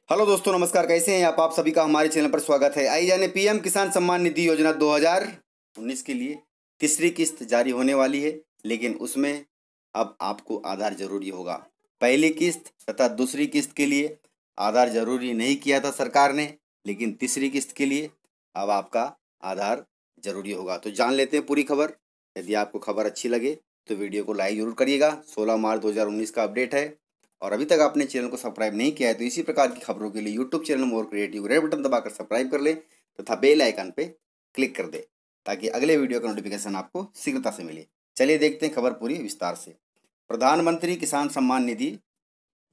Hello दोस्तों, नमस्कार। कैसे हैं आप सभी का हमारे चैनल पर स्वागत है। आइए जाने पीएम किसान सम्मान निधि योजना 2019 के लिए तीसरी किस्त जारी होने वाली है, लेकिन उसमें अब आपको आधार जरूरी होगा। पहली किस्त तथा दूसरी किस्त के लिए आधार जरूरी नहीं किया था सरकार ने, लेकिन तीसरी किस्त के लिए अब आपका आधार जरूरी होगा। तो जान लेते हैं पूरी खबर। यदि आपको खबर अच्छी लगे तो वीडियो को लाइक जरूर करिएगा। 16 मार्च 2019 का अपडेट है और अभी तक आपने चैनल को सब्सक्राइब नहीं किया है तो इसी प्रकार की खबरों के लिए YouTube channel more creative red button दबाकर सब्सक्राइब कर ले तथा बेल आइकन पे क्लिक कर दे ताकि अगले वीडियो का नोटिफिकेशन आपको शीघ्रता से मिले। चलिए देखते हैं खबर पूरी विस्तार से। प्रधानमंत्री किसान सम्मान निधि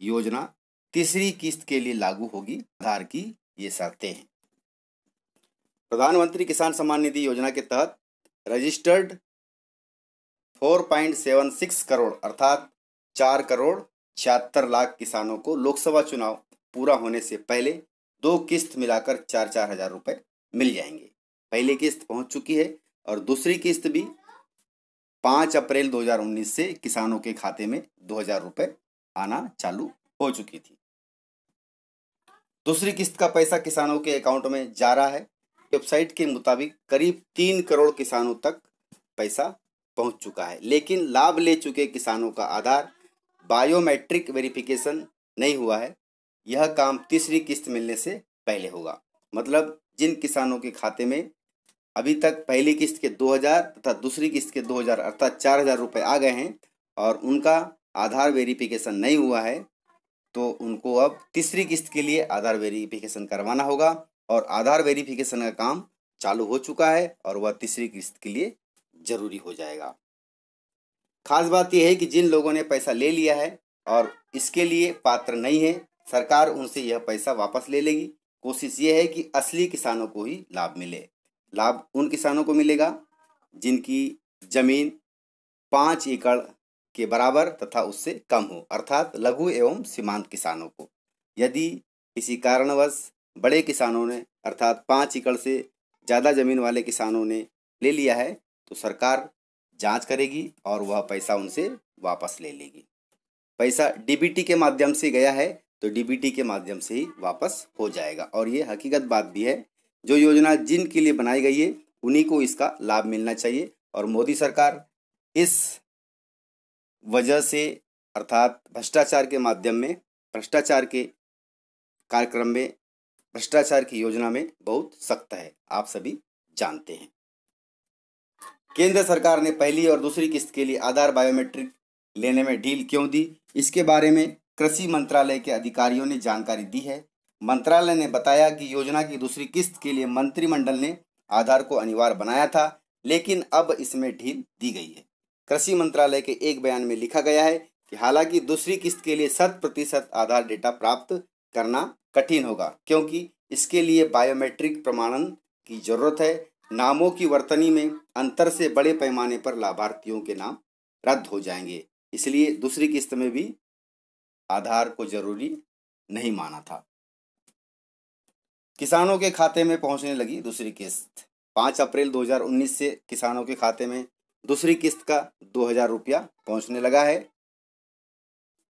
योजना तीसरी किस्त के लिए लागू होगी। आधार की ये शर्तें हैं। प्रधानमंत्री किसान सम्मान निधि योजना के तहत रजिस्टर्ड 4.76 करोड़ अर्थात 4,76,00,000 किसानों को लोकसभा चुनाव पूरा होने से पहले दो किस्त मिलाकर 4-4 हजार रुपए मिल जाएंगे। पहली किस्त पहुंच चुकी है और दूसरी किस्त भी 5 अप्रैल 2019 से किसानों के खाते में 2,000 रुपए आना चालू हो चुकी थी। दूसरी किस्त का पैसा किसानों के अकाउंट में जा रहा है। वेबसाइट के मुताबिक करीब 3 करोड़ किसानों तक पैसा पहुंच चुका है, लेकिन लाभ ले चुके किसानों का आधार बायोमेट्रिक वेरिफिकेशन नहीं हुआ है। यह काम तीसरी किस्त मिलने से पहले होगा। मतलब जिन किसानों के खाते में अभी तक पहली किस्त के 2,000 तथा दूसरी किस्त के 2,000 अर्थात 4,000 रुपये आ गए हैं और उनका आधार वेरिफिकेशन नहीं हुआ है, तो उनको अब तीसरी किस्त के लिए आधार वेरिफिकेशन करवाना होगा और आधार वेरिफिकेशन का काम चालू हो चुका है और वह तीसरी किस्त के लिए जरूरी हो जाएगा। खास बात यह है कि जिन लोगों ने पैसा ले लिया है और इसके लिए पात्र नहीं है, सरकार उनसे यह पैसा वापस ले लेगी। कोशिश ये है कि असली किसानों को ही लाभ मिले। लाभ उन किसानों को मिलेगा जिनकी जमीन 5 एकड़ के बराबर तथा उससे कम हो, अर्थात लघु एवं सीमांत किसानों को। यदि किसी कारणवश बड़े किसानों ने अर्थात 5 एकड़ से ज़्यादा जमीन वाले किसानों ने ले लिया है तो सरकार जांच करेगी और वह पैसा उनसे वापस ले लेगी। पैसा डीबीटी के माध्यम से गया है तो डीबीटी के माध्यम से ही वापस हो जाएगा और ये हकीकत बात भी है। जो योजना जिनके लिए बनाई गई है उन्हीं को इसका लाभ मिलना चाहिए और मोदी सरकार इस वजह से अर्थात भ्रष्टाचार के माध्यम में, भ्रष्टाचार के कार्यक्रम में, भ्रष्टाचार की योजना में बहुत सख्त है, आप सभी जानते हैं। केंद्र सरकार ने पहली और दूसरी किस्त के लिए आधार बायोमेट्रिक लेने में ढील क्यों दी, इसके बारे में कृषि मंत्रालय के अधिकारियों ने जानकारी दी है। मंत्रालय ने बताया कि योजना की दूसरी किस्त के लिए मंत्रिमंडल ने आधार को अनिवार्य बनाया था, लेकिन अब इसमें ढील दी गई है। कृषि मंत्रालय के एक बयान में लिखा गया है कि हालांकि दूसरी किस्त के लिए 100% आधार डेटा प्राप्त करना कठिन होगा, क्योंकि इसके लिए बायोमेट्रिक प्रमाणन की जरूरत है। नामों की वर्तनी में अंतर से बड़े पैमाने पर लाभार्थियों के नाम रद्द हो जाएंगे, इसलिए दूसरी किस्त में भी आधार को जरूरी नहीं माना था। किसानों के खाते में पहुंचने लगी दूसरी किस्त। 5 अप्रैल 2019 से किसानों के खाते में दूसरी किस्त का 2,000 रुपया पहुंचने लगा है।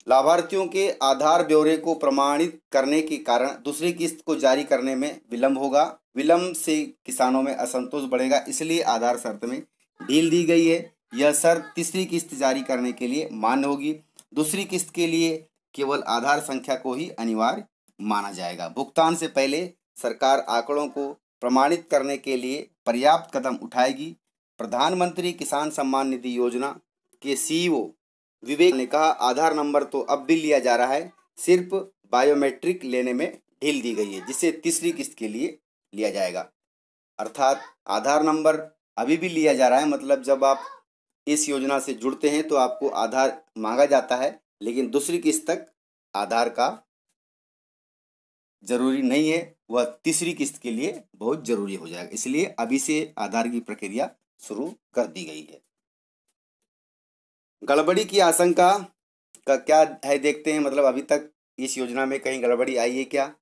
लाभार्थियों के आधार ब्यौरे को प्रमाणित करने के कारण दूसरी किस्त को जारी करने में विलंब होगा। विलंब से किसानों में असंतोष बढ़ेगा, इसलिए आधार शर्त में ढील दी गई है। यह शर्त तीसरी किस्त जारी करने के लिए मान्य होगी। दूसरी किस्त के लिए केवल आधार संख्या को ही अनिवार्य माना जाएगा। भुगतान से पहले सरकार आंकड़ों को प्रमाणित करने के लिए पर्याप्त कदम उठाएगी। प्रधानमंत्री किसान सम्मान निधि योजना के सीईओ विवेक ने कहा, आधार नंबर तो अब भी लिया जा रहा है, सिर्फ बायोमेट्रिक लेने में ढील दी गई है, जिसे तीसरी किस्त के लिए लिया जाएगा। अर्थात आधार नंबर अभी भी लिया जा रहा है, मतलब जब आप इस योजना से जुड़ते हैं तो आपको आधार मांगा जाता है, लेकिन दूसरी किस्त तक आधार का जरूरी नहीं है, वह तीसरी किस्त के लिए बहुत जरूरी हो जाएगा। इसलिए अभी से आधार की प्रक्रिया शुरू कर दी गई है। गड़बड़ी की आशंका का क्या है देखते हैं, मतलब अभी तक इस योजना में कहीं गड़बड़ी आई है क्या?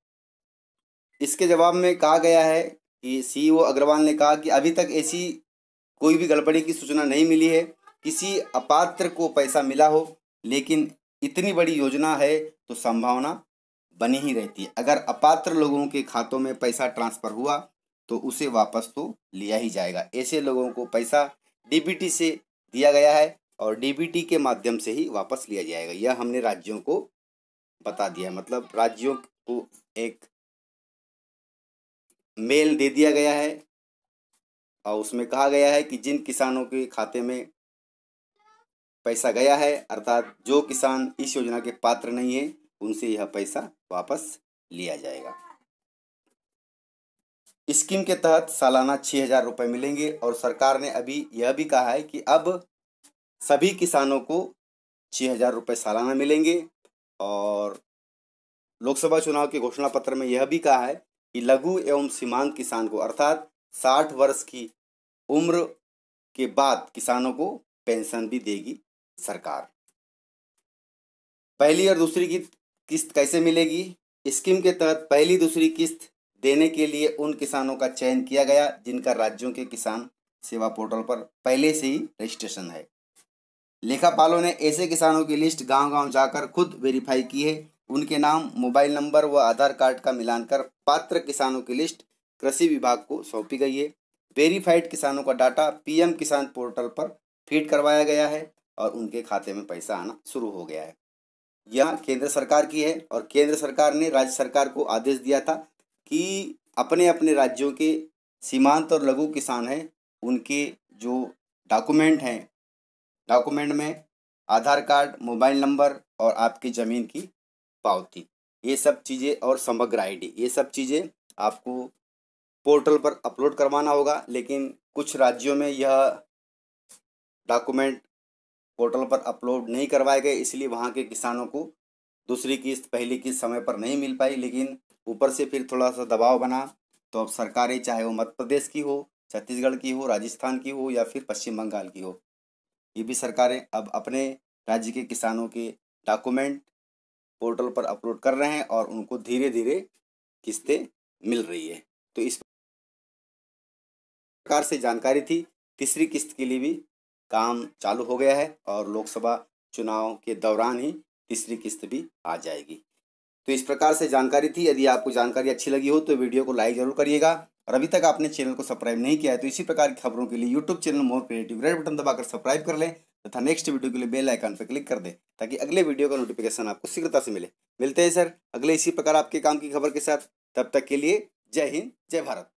इसके जवाब में कहा गया है कि सीईओ अग्रवाल ने कहा कि अभी तक ऐसी कोई भी गड़बड़ी की सूचना नहीं मिली है, किसी अपात्र को पैसा मिला हो, लेकिन इतनी बड़ी योजना है तो संभावना बनी ही रहती है। अगर अपात्र लोगों के खातों में पैसा ट्रांसफर हुआ तो उसे वापस तो लिया ही जाएगा। ऐसे लोगों को पैसा डीबीटी से दिया गया है और डीबीटी के माध्यम से ही वापस लिया जाएगा। यह हमने राज्यों को बता दिया, मतलब राज्यों को एक मेल दे दिया गया है और उसमें कहा गया है कि जिन किसानों के खाते में पैसा गया है, अर्थात जो किसान इस योजना के पात्र नहीं है, उनसे यह पैसा वापस लिया जाएगा। स्कीम के तहत सालाना 6,000 रुपये मिलेंगे और सरकार ने अभी यह भी कहा है कि अब सभी किसानों को 6,000 रुपये सालाना मिलेंगे। और लोकसभा चुनाव के घोषणा पत्र में यह भी कहा है कि लघु एवं सीमांत किसान को, अर्थात 60 वर्ष की उम्र के बाद किसानों को पेंशन भी देगी सरकार। पहली और दूसरी की किस्त कैसे मिलेगी? स्कीम के तहत पहली दूसरी किस्त देने के लिए उन किसानों का चयन किया गया जिनका राज्यों के किसान सेवा पोर्टल पर पहले से ही रजिस्ट्रेशन है। लेखापालों ने ऐसे किसानों की लिस्ट गांव-गांव जाकर खुद वेरीफाई की है। उनके नाम, मोबाइल नंबर व आधार कार्ड का मिलान कर पात्र किसानों की लिस्ट कृषि विभाग को सौंपी गई है। वेरीफाइड किसानों का डाटा पीएम किसान पोर्टल पर फीड करवाया गया है और उनके खाते में पैसा आना शुरू हो गया है। यह केंद्र सरकार की है और केंद्र सरकार ने राज्य सरकार को आदेश दिया था कि अपने अपने राज्यों के सीमांत और लघु किसान हैं, उनके जो डॉक्यूमेंट हैं, डॉक्यूमेंट में आधार कार्ड, मोबाइल नंबर और आपकी ज़मीन की पावती, ये सब चीज़ें और समग्र आईडी, ये सब चीज़ें आपको पोर्टल पर अपलोड करवाना होगा। लेकिन कुछ राज्यों में यह डॉक्यूमेंट पोर्टल पर अपलोड नहीं करवाए गए, इसलिए वहाँ के किसानों को दूसरी किस्त, पहली किस्त समय पर नहीं मिल पाई। लेकिन ऊपर से फिर थोड़ा सा दबाव बना तो अब सरकारें, चाहे वो मध्य प्रदेश की हो, छत्तीसगढ़ की हो, राजस्थान की हो या फिर पश्चिम बंगाल की हो, ये भी सरकारें अब अपने राज्य के किसानों के डॉक्यूमेंट पोर्टल पर अपलोड कर रहे हैं और उनको धीरे धीरे किस्तें मिल रही है। तो इस प्रकार से जानकारी थी। तीसरी किस्त के लिए भी काम चालू हो गया है और लोकसभा चुनाव के दौरान ही तीसरी किस्त भी आ जाएगी। तो इस प्रकार से जानकारी थी। यदि आपको जानकारी अच्छी लगी हो तो वीडियो को लाइक जरूर करिएगा और अभी तक आपने चैनल को सब्सक्राइब नहीं किया है तो इसी प्रकार की खबरों के लिए YouTube channel more creative red button दबाकर सब्सक्राइब कर लें तथा नेक्स्ट वीडियो के लिए बेल आइकन पर क्लिक कर दें ताकि अगले वीडियो का नोटिफिकेशन आपको शीघ्रता से मिले। मिलते हैं सर अगले इसी प्रकार आपके काम की खबर के साथ। तब तक के लिए जय हिंद, जय भारत।